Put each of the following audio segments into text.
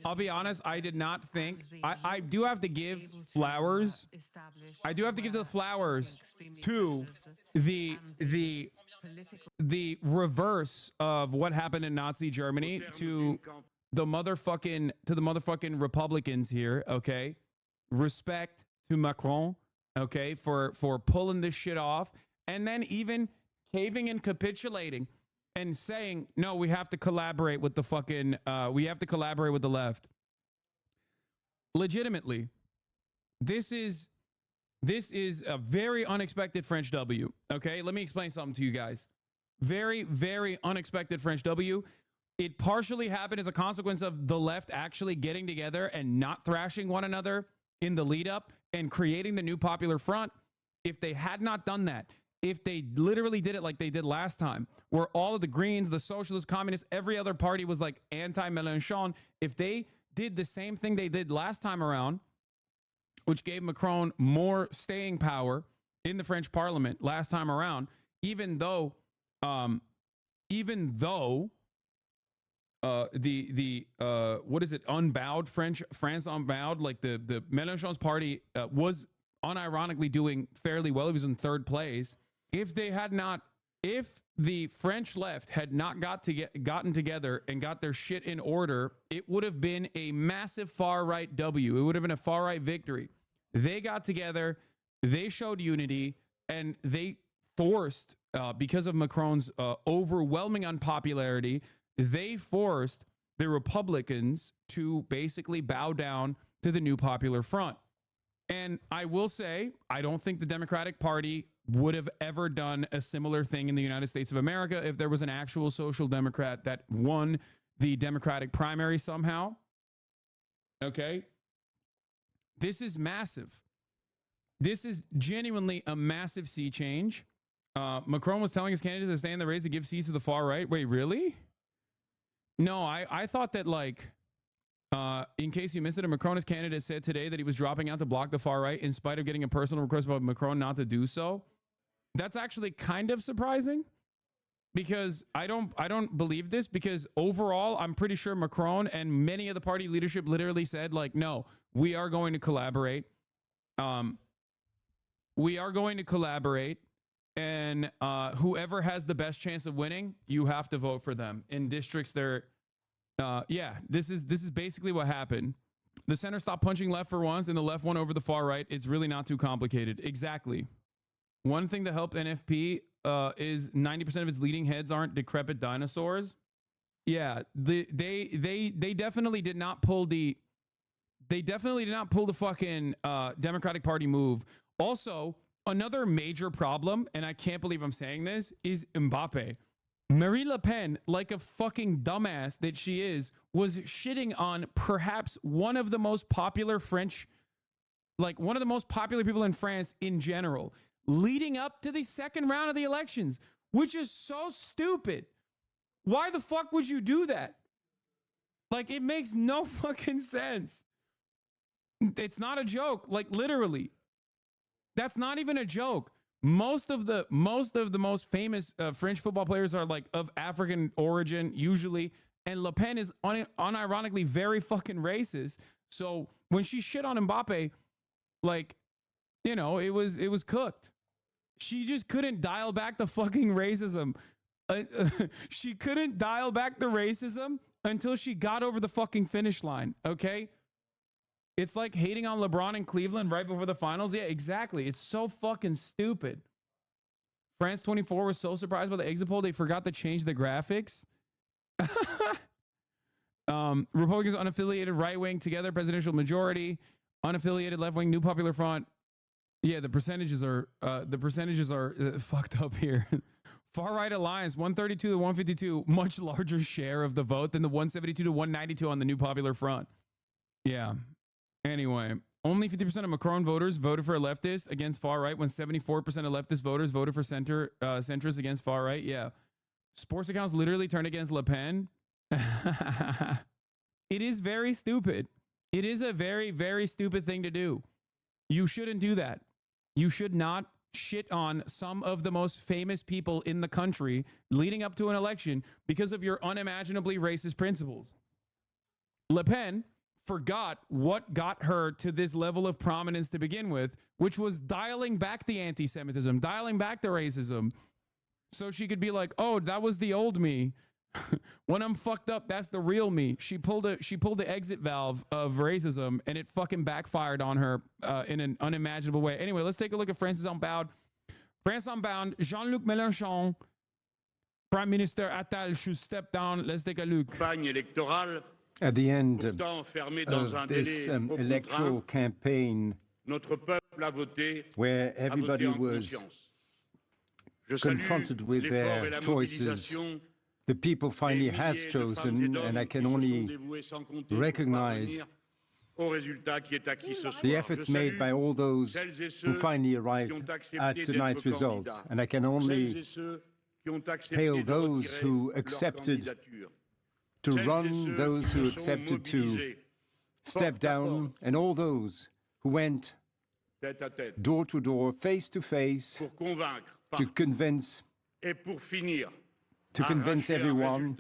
I'll be honest, I did not think I do have to give flowers. I do have to give the flowers to the the reverse of what happened in Nazi Germany to the motherfucking Republicans here, okay? Respect to Macron, okay, for pulling this shit off and then even caving and capitulating and saying, "No, we have to collaborate with the fucking we have to collaborate with the left." Legitimately, this is a very unexpected French W, okay? Let me explain something to you guys. Very, very unexpected French W. It partially happened as a consequence of the left actually getting together and not thrashing one another in the lead up and creating the new Popular Front. If they had not done that, if they literally did it like they did last time, where all of the Greens, the Socialists, Communists, every other party was like anti-Mélenchon, if they did the same thing they did last time around, which gave Macron more staying power in the French Parliament last time around, even though what is it, unbowed France unbowed, like the Mélenchon's party was unironically doing fairly well. It was in third place. If the French left had not gotten together and got their shit in order, it would have been a massive far right W. It would have been a far right victory. They got together, they showed unity, and they forced, because of Macron's overwhelming unpopularity, they forced the Republicans to basically bow down to the new Popular Front. And I will say, I don't think the Democratic Party would have ever done a similar thing in the United States of America if there was an actual social democrat that won the Democratic primary somehow. Okay? This is massive. This is genuinely a massive sea change. Macron was telling his candidates to stay in the race to give seats to the far right. Wait, really? No, I thought that, like, in case you missed it, a Macronist candidate said today that he was dropping out to block the far right in spite of getting a personal request by Macron not to do so. That's actually kind of surprising because I don't believe this, because overall, I'm pretty sure Macron and many of the party leadership literally said, like, no, we are going to collaborate. We are going to collaborate, and whoever has the best chance of winning, you have to vote for them in districts there. Yeah, this is basically what happened. The center stopped punching left for once, and the left won over the far right. It's really not too complicated. Exactly. One thing that helped NFP is 90% of its leading heads aren't decrepit dinosaurs. Yeah, they definitely did not pull the fucking Democratic Party move. Also, another major problem, and I can't believe I'm saying this, is Mbappe. Marine Le Pen, like a fucking dumbass that she is, was shitting on perhaps one of the most popular one of the most popular people in France in general, leading up to the second round of the elections, which is so stupid. Why the fuck would you do that? Like, it makes no fucking sense. It's not a joke. Like, literally. That's not even a joke. Most of the most famous French football players are like of African origin usually, and Le Pen is unironically very fucking racist. So when she shit on Mbappe, like, you know, it was cooked. She just couldn't dial back the fucking racism. She couldn't dial back the racism until she got over the fucking finish line. Okay. It's like hating on LeBron in Cleveland right before the finals. Yeah, exactly. It's so fucking stupid. France 24 was so surprised by the exit poll, they forgot to change the graphics. Republicans, unaffiliated, right-wing, together, presidential majority, unaffiliated, left-wing, new Popular Front. Yeah, the percentages are fucked up here. Far-right alliance, 132 to 152, much larger share of the vote than the 172 to 192 on the new Popular Front. Yeah. Anyway, only 50% of Macron voters voted for a leftist against far right, when 74% of leftist voters voted for centrists against far right. Yeah. Sports accounts literally turned against Le Pen. It is very stupid. It is a very, very stupid thing to do. You shouldn't do that. You should not shit on some of the most famous people in the country leading up to an election because of your unimaginably racist principles. Le Pen forgot what got her to this level of prominence to begin with, which was dialing back the anti-Semitism, dialing back the racism, so she could be like, oh, that was the old me. When I'm fucked up, that's the real me. She pulled the exit valve of racism, and it fucking backfired on her in an unimaginable way. Anyway, let's take a look at France Unbound. France Unbound, Jean-Luc Mélenchon, Prime Minister Attal should step down. Let's take a look. At the end of this electoral campaign, where everybody was confronted with their choices, the people finally has chosen, and I can only recognize the efforts made by all those who finally arrived at tonight's results. And I can only hail those who accepted to run, those who accepted to step down, and all those who went door to door, face to face, to convince everyone,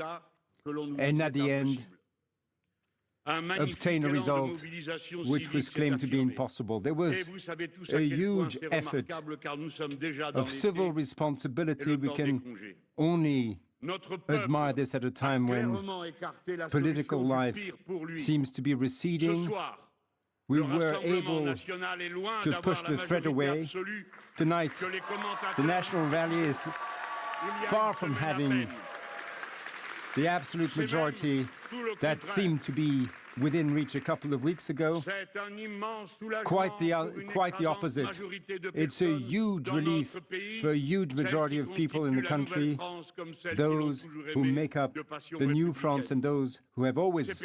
and at the end, obtain a result which was claimed to be impossible. There was a huge effort of civil responsibility. We can only admire this at a time when political life seems to be receding. We were able to push the threat away. Tonight, the national rally is far from having the absolute majority that seemed to be within reach a couple of weeks ago. Quite the opposite. It's a huge relief for a huge majority of people in the country, those who make up the new France and those who have always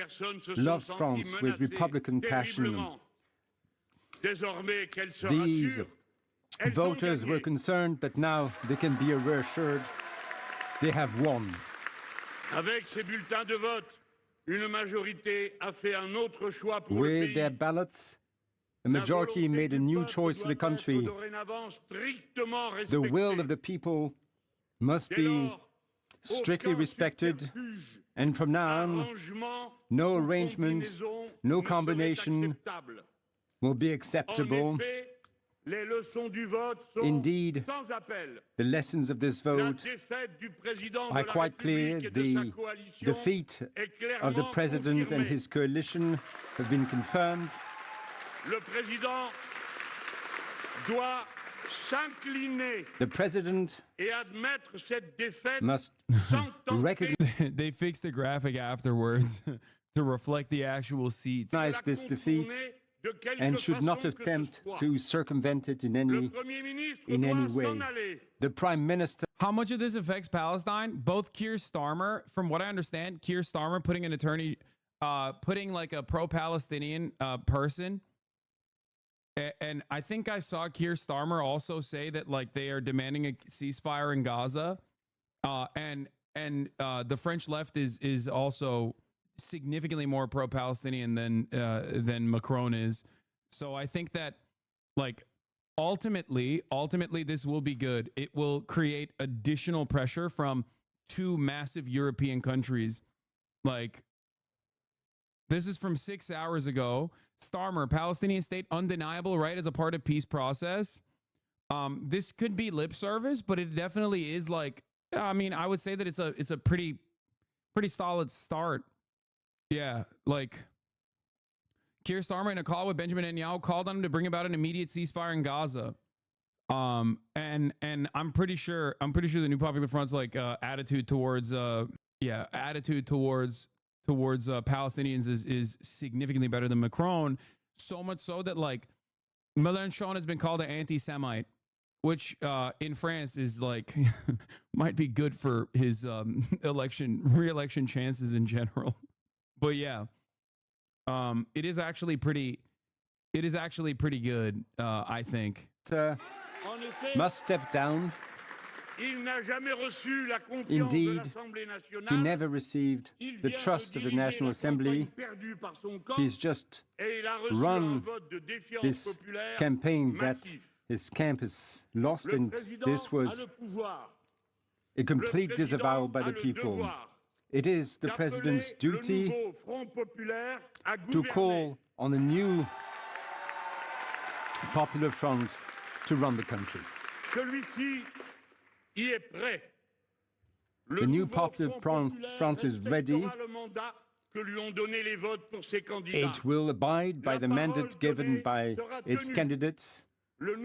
loved France with Republican passion. These voters were concerned that now they can be reassured they have won. With their ballots, a majority made a new choice for the country. The will of the people must be strictly respected, and from now on, no arrangement, no combination will be acceptable. Indeed, the lessons of this vote are quite clear. The defeat of the president and his coalition have been confirmed. The president must recognize they fixed the graphic afterwards to reflect the actual seats. This defeat and should not attempt to circumvent it in any way. The Prime Minister... How much of this affects Palestine? Both Keir Starmer, from what I understand, Keir Starmer putting an attorney, putting like a pro-Palestinian person, and I think I saw Keir Starmer also say that like they are demanding a ceasefire in Gaza, and the French left is also significantly more pro-Palestinian than Macron is. So I think that like ultimately this will be good. It will create additional pressure from two massive European countries. Like this is from 6 hours ago. Starmer, Palestinian state undeniable right as a part of peace process. This could be lip service, but it definitely is like, I mean, I would say that it's a pretty solid start. Yeah, like Keir Starmer in a call with Benjamin Netanyahu called on him to bring about an immediate ceasefire in Gaza. And I'm pretty sure the New Popular Front's like attitude towards Palestinians is significantly better than Macron. So much so that like Mélenchon has been called an anti-Semite, which in France is like might be good for his re-election chances in general. But yeah, it is actually pretty good, I think. Must step down. Indeed, he never received the trust of the National Assembly. He's just run this campaign that his camp has lost, and this was a complete disavowal by the people. It is the president's duty to call on a new Popular Front to run the country. The new Popular Front is ready. It will abide by the mandate given by its candidates. It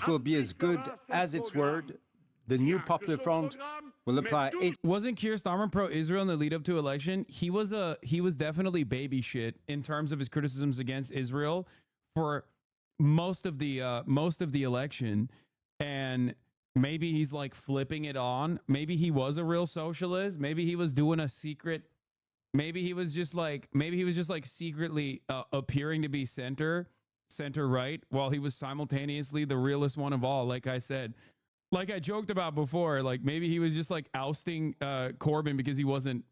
will be as good as its word. The new Popular Front will apply its... Wasn't Keir Starmer pro-Israel in the lead up to election? He was definitely baby shit in terms of his criticisms against Israel for most of the election, and maybe he's like flipping it on. Maybe he was a real socialist. Maybe he was doing a secret. Maybe he was just like secretly appearing to be center right while he was simultaneously the realest one of all. Like I said, like I joked about before, like maybe he was just like ousting Corbyn because he wasn't.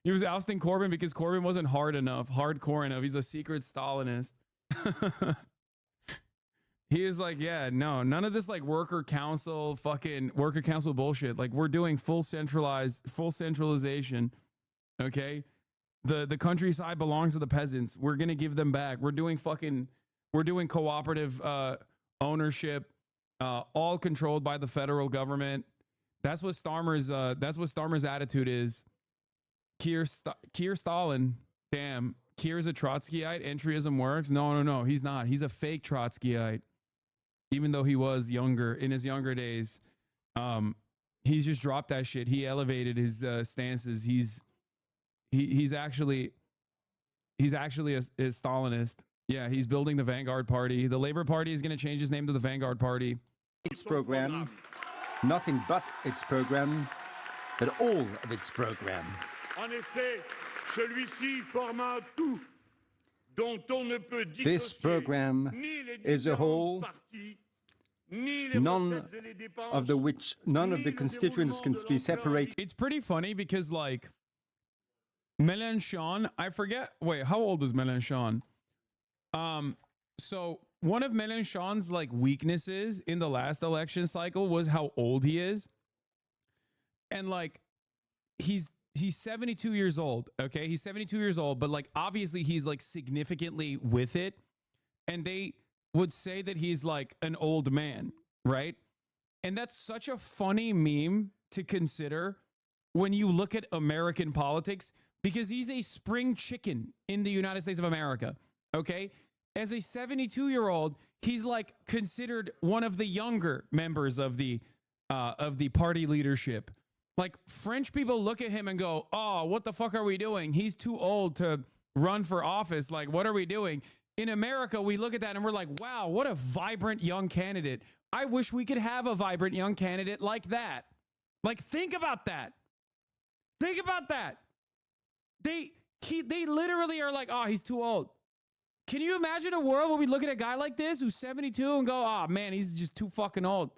He was ousting Corbyn because Corbyn wasn't hardcore enough. He's a secret Stalinist. He is like, yeah, no, none of this like worker council bullshit. Like we're doing full centralization. Okay. The countryside belongs to the peasants. We're going to give them back. We're doing cooperative ownership, all controlled by the federal government. That's what Starmer's attitude is. Keir Stalin. Damn. Keir's a Trotskyite. Entryism works. No. He's not. He's a fake Trotskyite. Even though he was younger in his younger days, he's just dropped that shit. He elevated his stances. He's actually a Stalinist. Yeah, he's building the Vanguard Party. The Labour Party is going to change its name to the Vanguard Party. Its program, nothing but its program, but all of its program. This program is a whole, none of the constituents can be separated. It's pretty funny because like Mélenchon, I forget. Wait, how old is Mélenchon? So one of Mélenchon's like weaknesses in the last election cycle was how old he is, and like he's 72 years old. Okay, he's 72 years old, but like obviously he's like significantly with it, and they would say that he's like an old man, right? And that's such a funny meme to consider when you look at American politics, because he's a spring chicken in the United States of America. Okay, as a 72-year-old, he's like considered one of the younger members of the party leadership. Like French people look at him and go, "Oh, what the fuck are we doing? He's too old to run for office. Like, what are we doing?" In America, we look at that and we're like, "Wow, what a vibrant young candidate. I wish we could have a vibrant young candidate like that." Like, think about that. Think about that. They literally are like, "Oh, he's too old." Can you imagine a world where we look at a guy like this who's 72 and go, "Oh man, he's just too fucking old."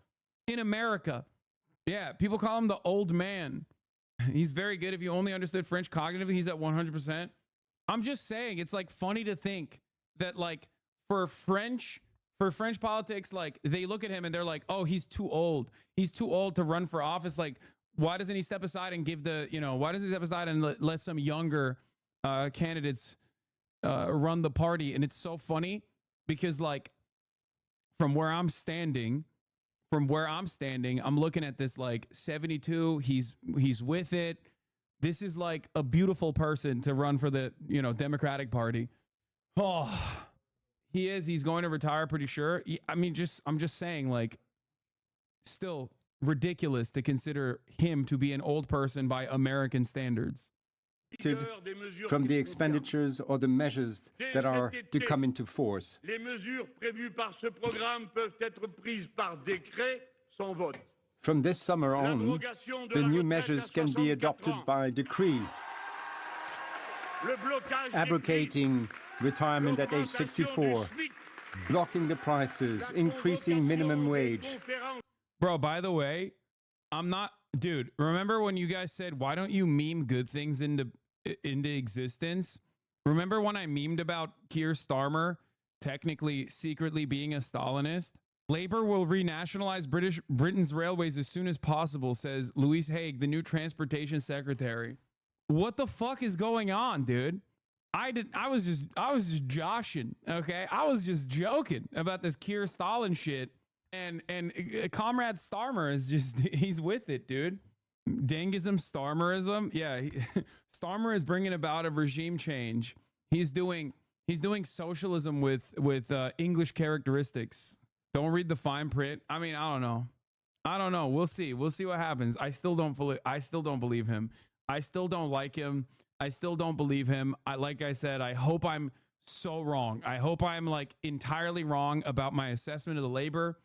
In America. Yeah, people call him the old man. He's very good. If you only understood French cognitively, he's at 100%. I'm just saying, it's like funny to think that like for French politics, like they look at him and they're like, "Oh, he's too old. He's too old to run for office." Like, why doesn't he step aside and give why doesn't he step aside and let some younger candidates run the party? And it's so funny because like from where I'm standing, I'm looking at this like 72. He's with it. This is like a beautiful person to run for the Democratic Party. Oh, he is. He's going to retire pretty sure. I'm just saying, like, still ridiculous to consider him to be an old person by American standards. From the expenditures or the measures that are to come into force. From this summer on, the new measures can be adopted by decree, abrogating retirement at age 64, blocking the prices, increasing minimum wage. Bro, by the way, dude, remember when you guys said, "Why don't you meme good things into existence?" Remember when I memed about Keir Starmer technically secretly being a Stalinist? Labour will renationalize Britain's railways as soon as possible, says Louise Haig, the new transportation secretary. What the fuck is going on, dude? I was just joshing, okay? I was just joking about this Keir Stalin shit. And Comrade Starmer is just, he's with it, dude. Dangism, Starmerism. Yeah, Starmer is bringing about a regime change. He's doing socialism with English characteristics. Don't read the fine print. I mean, I don't know. We'll see what happens. I still don't believe him. I still don't like him. I still don't believe him. Like I said, I hope I'm so wrong. I hope I'm like entirely wrong about my assessment of the labor.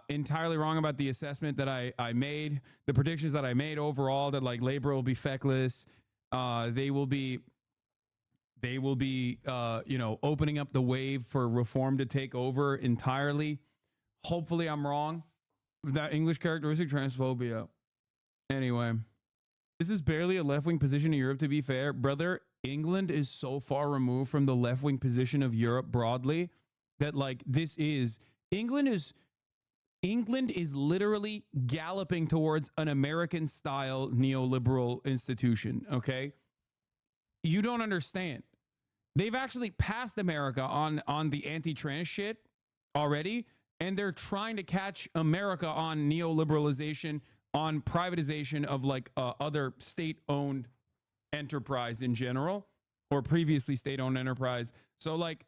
Entirely wrong about the assessment that I made, the predictions that I made overall, that like labor will be feckless. They will be opening up the wave for reform to take over entirely. Hopefully I'm wrong. That English characteristic, transphobia. Anyway, this is barely a left-wing position in Europe, to be fair. Brother, England is so far removed from the left-wing position of Europe broadly that like England is literally galloping towards an American-style neoliberal institution, okay? You don't understand. They've actually passed America on the anti-trans shit already, and they're trying to catch America on neoliberalization, on privatization of like other state-owned enterprise in general, or previously state-owned enterprise. So like,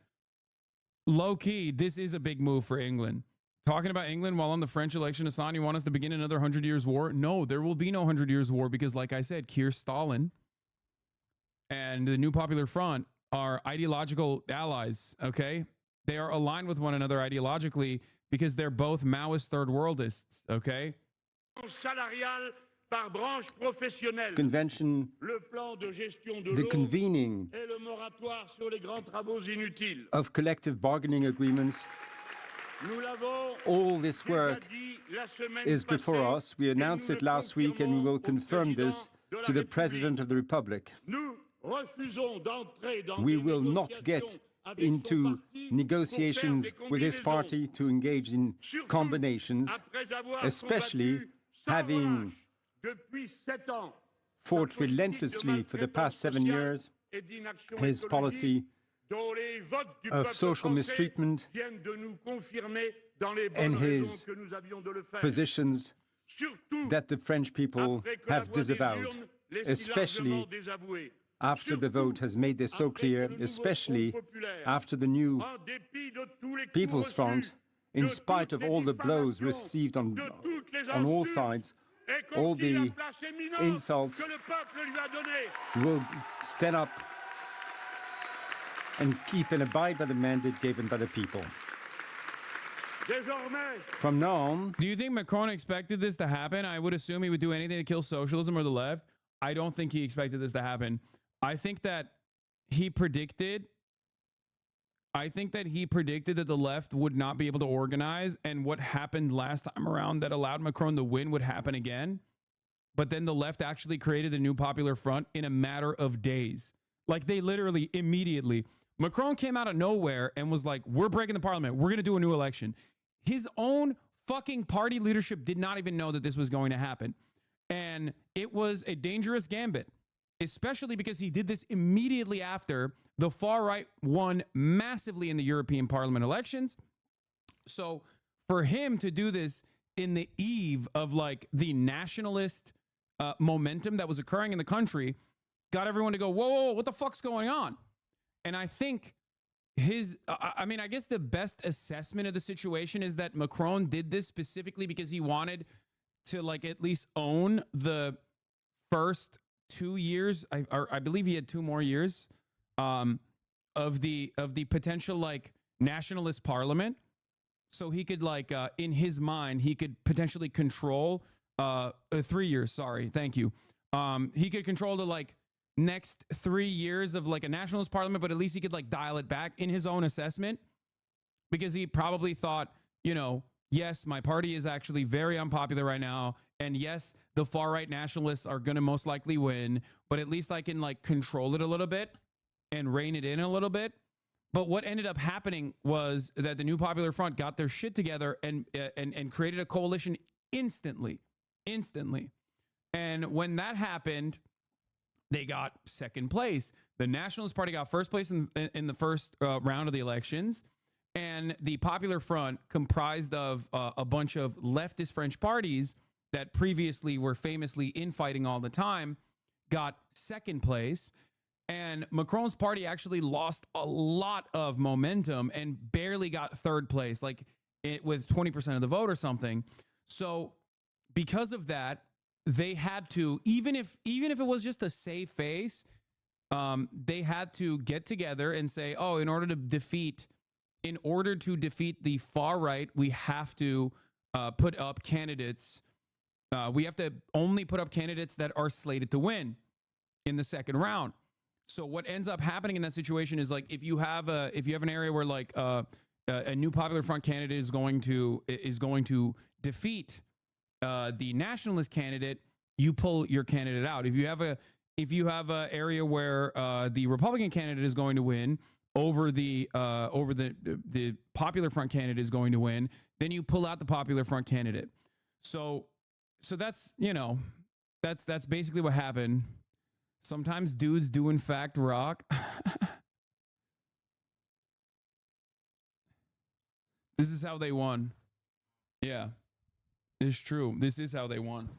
low-key, this is a big move for England. Talking about England while on the French election, Hasan, you want us to begin another 100 years war? No, there will be no 100 years war because, like I said, Keir Stalin and the New Popular Front are ideological allies, okay? They are aligned with one another ideologically because they're both Maoist third worldists, okay? Convention, the convening of collective bargaining agreements. All this work is before us. We announced it last week and we will confirm this to the President of the Republic. We will not get into negotiations with this party to engage in combinations, especially having fought relentlessly for the past 7 years his policy of social mistreatment and his positions that the French people have disavowed, especially after the vote has made this so clear, especially after the new People's Front, in spite of all the blows received on all sides, all the insults, will stand up and keep and abide by the mandate given by the people. From now on... Do you think Macron expected this to happen? I would assume he would do anything to kill socialism or the left. I don't think he expected this to happen. I think that he predicted that the left would not be able to organize, and what happened last time around that allowed Macron to win would happen again. But then the left actually created the New Popular Front in a matter of days. Like, they literally immediately... Macron came out of nowhere and was like, we're breaking the parliament. We're going to do a new election. His own fucking party leadership did not even know that this was going to happen. And it was a dangerous gambit, especially because he did this immediately after the far right won massively in the European Parliament elections. So for him to do this in the eve of like the nationalist momentum that was occurring in the country got everyone to go, whoa, whoa, whoa, what the fuck's going on? And I think I guess the best assessment of the situation is that Macron did this specifically because he wanted to like at least own the first 2 years. I believe he had 2 more years of the potential like nationalist parliament. So he could like in his mind, he could potentially control 3 years. Sorry. Thank you. He could control the like next 3 years of like a nationalist parliament, but at least he could like dial it back in his own assessment, because he probably thought, you know, yes, my party is actually very unpopular right now. And yes, the far right nationalists are going to most likely win, but at least I can like control it a little bit and rein it in a little bit. But what ended up happening was that the New Popular Front got their shit together and created a coalition instantly. And when that happened, they got second place. The Nationalist Party got first place in the first round of the elections. And the Popular Front, comprised of a bunch of leftist French parties that previously were famously infighting all the time, got second place. And Macron's party actually lost a lot of momentum and barely got third place, like with 20% of the vote or something. So because of that, they had to, even if it was just a save face, they had to get together and say, oh, in order to defeat the far right, we have to put up candidates. We have to only put up candidates that are slated to win in the second round. So what ends up happening in that situation is, like, if you have an area where, like, a New Popular Front candidate is going to defeat the nationalist candidate, you pull your candidate out. If you have a area where the Republican candidate is going to win over the Popular Front candidate is going to win, then you pull out the Popular Front candidate. So that's, you know, that's basically what happened. Sometimes dudes do in fact rock. This is how they won. Yeah, it's true. This is how they won.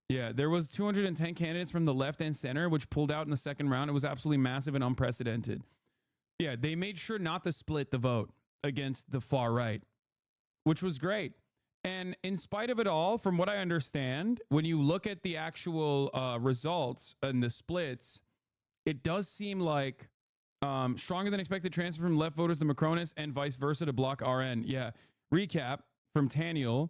Yeah, there was 210 candidates from the left and center, which pulled out in the second round. It was absolutely massive and unprecedented. Yeah, they made sure not to split the vote against the far right, which was great. And in spite of it all, from what I understand, when you look at the actual results and the splits, it does seem like stronger than expected transfer from left voters to Macronists and vice versa to block RN. Yeah. Recap from Taniel.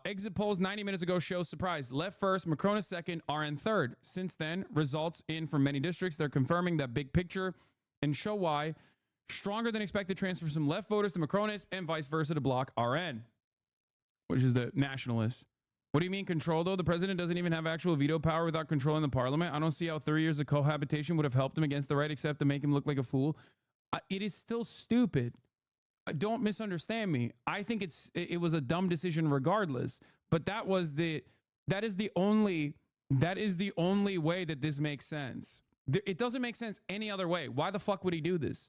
Exit polls 90 minutes ago show, surprise, left first, Macronist second, RN third. Since then, results in from many districts, they're confirming that big picture and show why stronger than expected transfers from left voters to Macronists and vice versa to block RN, which is the nationalists. What do you mean control, though? The president doesn't even have actual veto power without controlling the parliament. I don't see how 3 years of cohabitation would have helped him against the right, except to make him look like a fool. It is still stupid. Don't misunderstand me. I think it was a dumb decision regardless, but that is the only way that this makes sense. It doesn't make sense any other way. Why the fuck would he do this?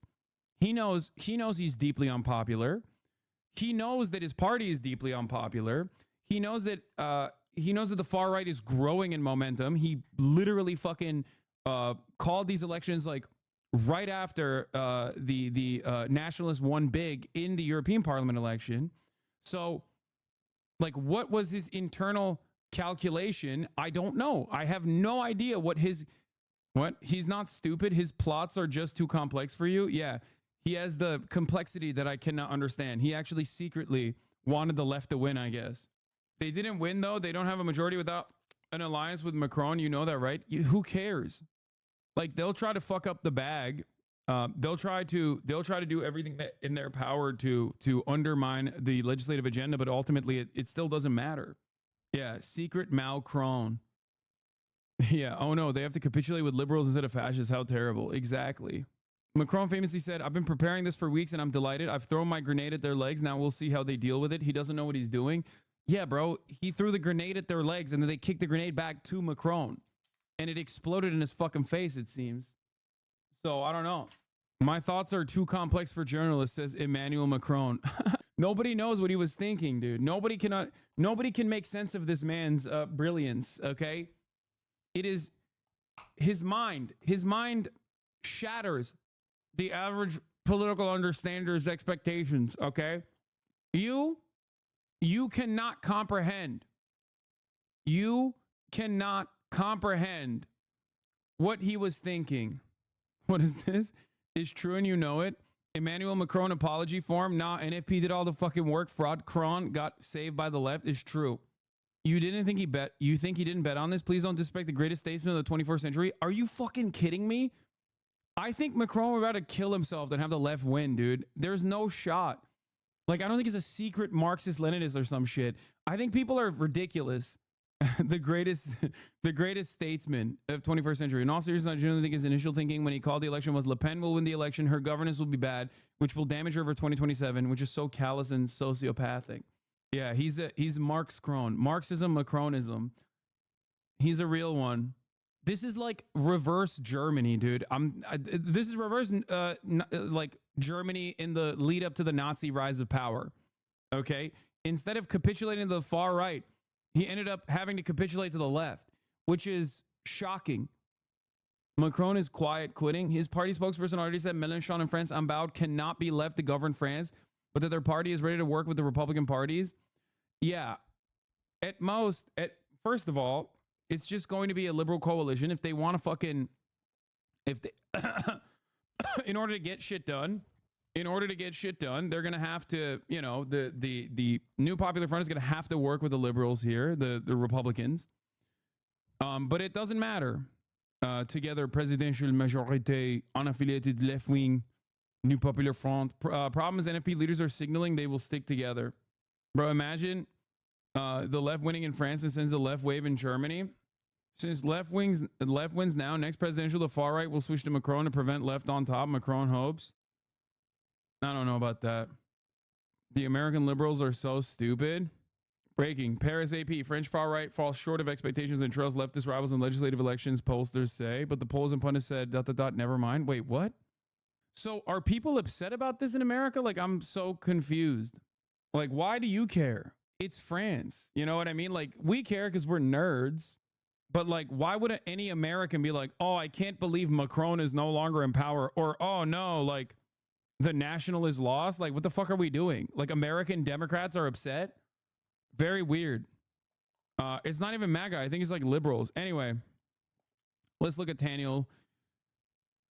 He knows he's deeply unpopular. He knows that his party is deeply unpopular. He knows that the far right is growing in momentum. He literally fucking called these elections like right after the nationalists won big in the European Parliament election. So, like, what was his internal calculation? I don't know. I have no idea what he's not stupid. His plots are just too complex for you. Yeah. He has the complexity that I cannot understand. He actually secretly wanted the left to win, I guess. They didn't win, though. They don't have a majority without an alliance with Macron. You know that, right? Who cares? Like, they'll try to fuck up the bag. They'll try to do everything that in their power to undermine the legislative agenda, but ultimately it still doesn't matter. Yeah, secret Macron. Yeah, oh no, they have to capitulate with liberals instead of fascists. How terrible. Exactly. Macron famously said, I've been preparing this for weeks and I'm delighted. I've thrown my grenade at their legs. Now we'll see how they deal with it. He doesn't know what he's doing. Yeah, bro. He threw the grenade at their legs and then they kicked the grenade back to Macron. And it exploded in his fucking face, it seems. So, I don't know. My thoughts are too complex for journalists, says Emmanuel Macron. Nobody knows what he was thinking, dude. Nobody can make sense of this man's brilliance, okay? It is his mind. His mind shatters the average political understander's expectations, okay? You cannot comprehend. You cannot comprehend what he was thinking. What is this? It's true and you know it. Emmanuel Macron apology form. Nah, NFP did all the fucking work. Fraud Cron got saved by the left. Is true. You think he didn't bet on this? Please don't disrespect the greatest statesman of the 21st century. Are you fucking kidding me? I think Macron was about to kill himself and have the left win, dude. There's no shot. Like, I don't think he's a secret Marxist-Leninist or some shit. I think people are ridiculous. the greatest statesman of 21st century. In all seriousness, I genuinely think his initial thinking when he called the election was Le Pen will win the election, her governance will be bad, which will damage her for 2027, which is so callous and sociopathic. Yeah, he's Marx-Cron. Marxism, Macronism. He's a real one. This is like reverse Germany, dude. This is reverse like Germany in the lead up to the Nazi rise of power. Okay? Instead of capitulating to the far right, he ended up having to capitulate to the left, which is shocking. Macron is quiet quitting. His party spokesperson already said Mélenchon and France unbowed cannot be left to govern France, but that their party is ready to work with the Republican parties. Yeah. At most, first of all, it's just going to be a liberal coalition. If they want to fucking, if they, in order to get shit done, they're going to have to, you know, the New Popular Front is going to have to work with the liberals here, the Republicans. But it doesn't matter. Together, presidential majorité, unaffiliated left wing, New Popular Front. Problem is, NFP leaders are signaling they will stick together. Bro, imagine the left winning in France and sends the left wave in Germany. Since left wins now, next presidential, the far right will switch to Macron to prevent left on top. Macron hopes. I don't know about that. The American liberals are so stupid. Breaking. Paris AP. French far right falls short of expectations and trails leftist rivals in legislative elections, pollsters say. But the polls and pundits said, ... never mind. Wait, what? So are people upset about this in America? Like, I'm so confused. Like, why do you care? It's France. You know what I mean? Like, we care because we're nerds. But, like, why would any American be like, oh, I can't believe Macron is no longer in power? Or, oh, no, like, the national is lost? Like, what the fuck are we doing? Like, American Democrats are upset? Very weird. It's not even MAGA. I think it's, like, liberals. Anyway, let's look at Daniel.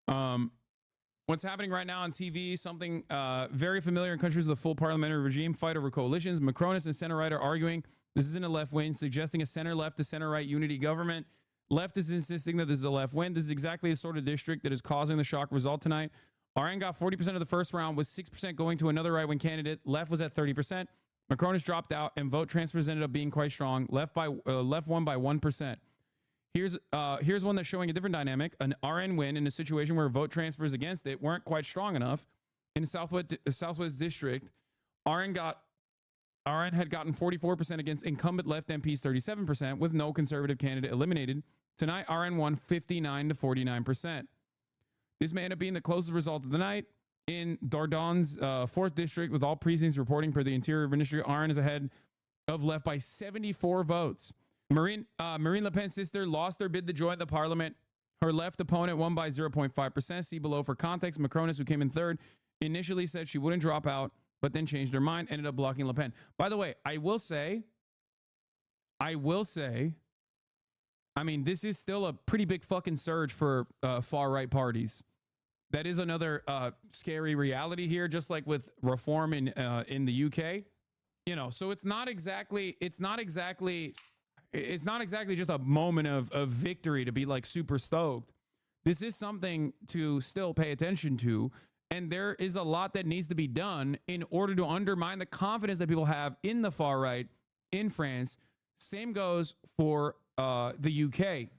What's happening right now on TV, something very familiar in countries with a full parliamentary regime, fight over coalitions. Macronists and center-right are arguing this isn't a left wing, suggesting a center-left to center-right unity government. Left is insisting that this is a left win. This is exactly the sort of district that is causing the shock result tonight. RN got 40% of the first round, with 6% going to another right-wing candidate. Left was at 30%. Macron has dropped out, and vote transfers ended up being quite strong. Left won by 1%. Here's one that's showing a different dynamic. An RN win in a situation where vote transfers against it weren't quite strong enough. In the Southwest District, RN had gotten 44% against incumbent left MPs 37%, with no conservative candidate eliminated. Tonight, RN won 59 to 49%. This may end up being the closest result of the night. In Dordogne 4th District, with all precincts reporting per the Interior Ministry, RN is ahead of left by 74 votes. Marine Le Pen's sister lost her bid to join the parliament. Her left opponent won by 0.5%. See below for context. Macronist, who came in third, initially said she wouldn't drop out, but then changed her mind, ended up blocking Le Pen. By the way, I will say, I mean, this is still a pretty big fucking surge for far-right parties. That is another scary reality here, just like with reform in the UK. You know, so it's not exactly just a moment of victory to be like super stoked. This is something to still pay attention to. And there is a lot that needs to be done in order to undermine the confidence that people have in the far right in France. Same goes for the UK.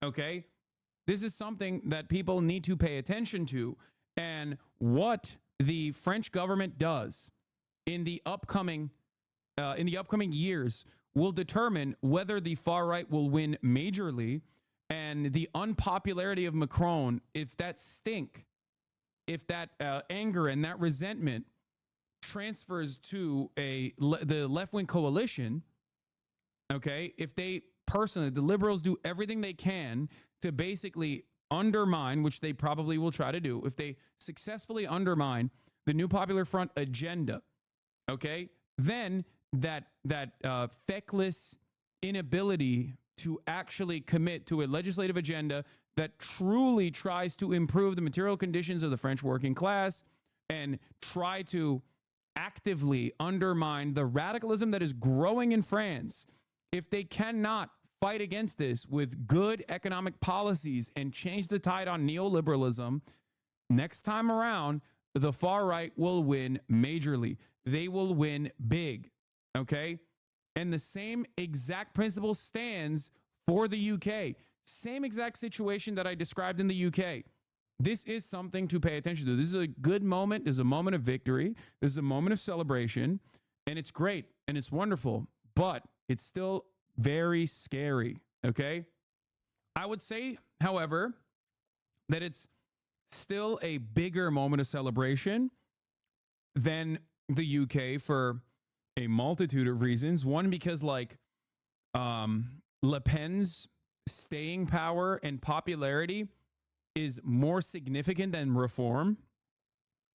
Okay? This is something that people need to pay attention to. And what the French government does in the upcoming years will determine whether the far right will win majorly, and the unpopularity of Macron, if that anger and that resentment transfers to the left-wing coalition, okay, if they personally, the liberals do everything they can to basically undermine, which they probably will try to do, if they successfully undermine the New Popular Front agenda, okay, then that feckless inability to actually commit to a legislative agenda that truly tries to improve the material conditions of the French working class and try to actively undermine the radicalism that is growing in France, if they cannot fight against this with good economic policies and change the tide on neoliberalism, next time around, the far right will win majorly. They will win big, okay? And the same exact principle stands for the UK. Same exact situation that I described in the UK. This is something to pay attention to. This is a good moment. This is a moment of victory. This is a moment of celebration. And it's great and it's wonderful, but it's still very scary. Okay. I would say, however, that it's still a bigger moment of celebration than the UK for a multitude of reasons. One, because like Le Pen's staying power and popularity is more significant than reform,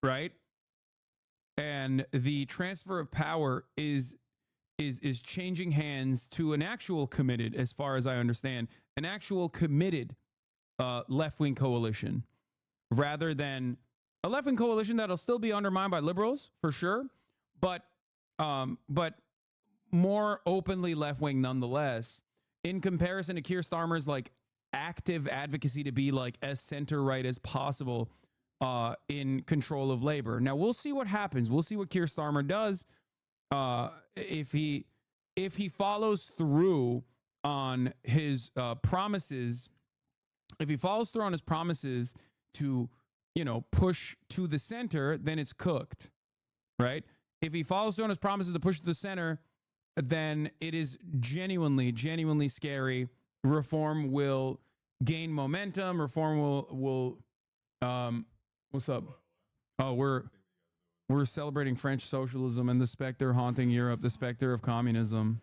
right? And the transfer of power is changing hands to an actual committed, as far as I understand, an actual committed left-wing coalition, rather than a left-wing coalition that'll still be undermined by liberals for sure, but more openly left-wing nonetheless, in comparison to Keir Starmer's like active advocacy to be like as center-right as possible in control of labor. Now we'll see what happens. We'll see what Keir Starmer does if he follows through on his promises. If he follows through on his promises to, you know, push to the center, then it's cooked, right? If he follows through on his promises to push to the center, then it is genuinely scary. Reform will gain momentum. Reform will what's up? Oh, we're celebrating French socialism and the specter haunting Europe, the specter of communism.